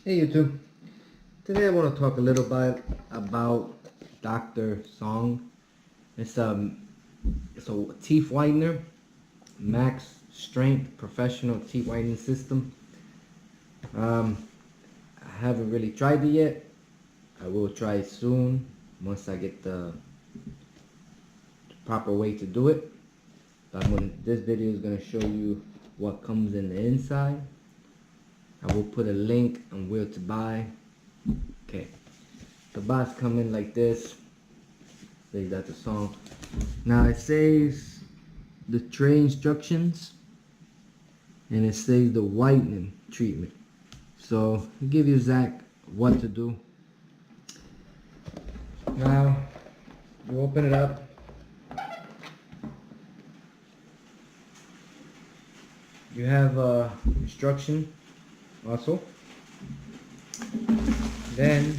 Hey YouTube, today I want to talk a little bit about Dr. Song. It's a teeth whitener, max strength professional teeth whitening system. I haven't really tried it yet. I will try it soon once I get the proper way to do it. But this video is going to show you what comes in the inside. I will put a link on where to buy. Okay, the box come in like this. Says that the song. Now it says the tray instructions, and it says the whitening treatment. So it give you exact what to do. Now you open it up. You have instruction also. Then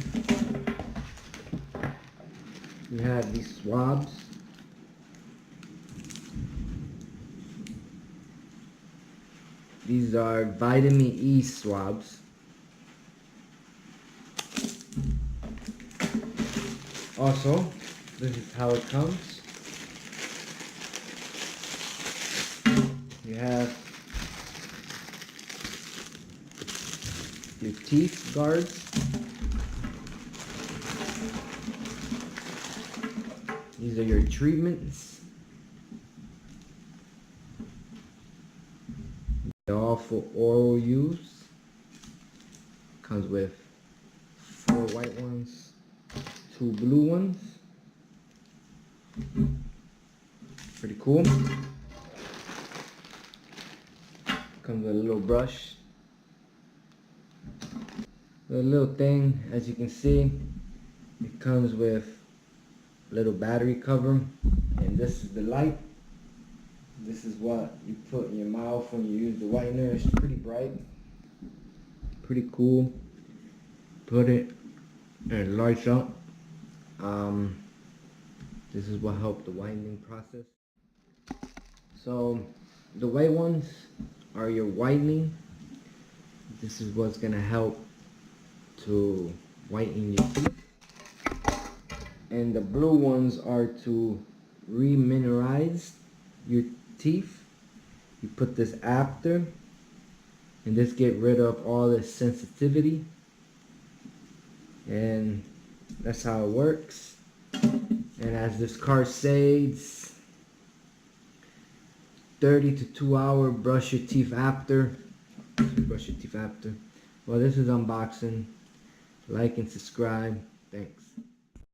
you have these swabs. These are vitamin E swabs. Also, this is how it comes. You have your teeth guards. These are your treatments. They're all for oral use. Comes with 4 white ones, 2 blue ones. Pretty cool. Comes with a little brush. The little thing, as you can see, it comes with a little battery cover, and this is the light. This is what you put in your mouth when you use the whitener. It's pretty bright, pretty cool. Put it and it lights up. This is what helped the whitening process. So the white ones are your whitening. This is what's gonna help to whiten your teeth. And the blue ones are to remineralize your teeth. You put this after, and this get rid of all the sensitivity, and that's how it works. And as this card says, 30 to 2 hour brush your teeth after. Brush your teeth after. Well, this is unboxing. Like and subscribe. Thanks.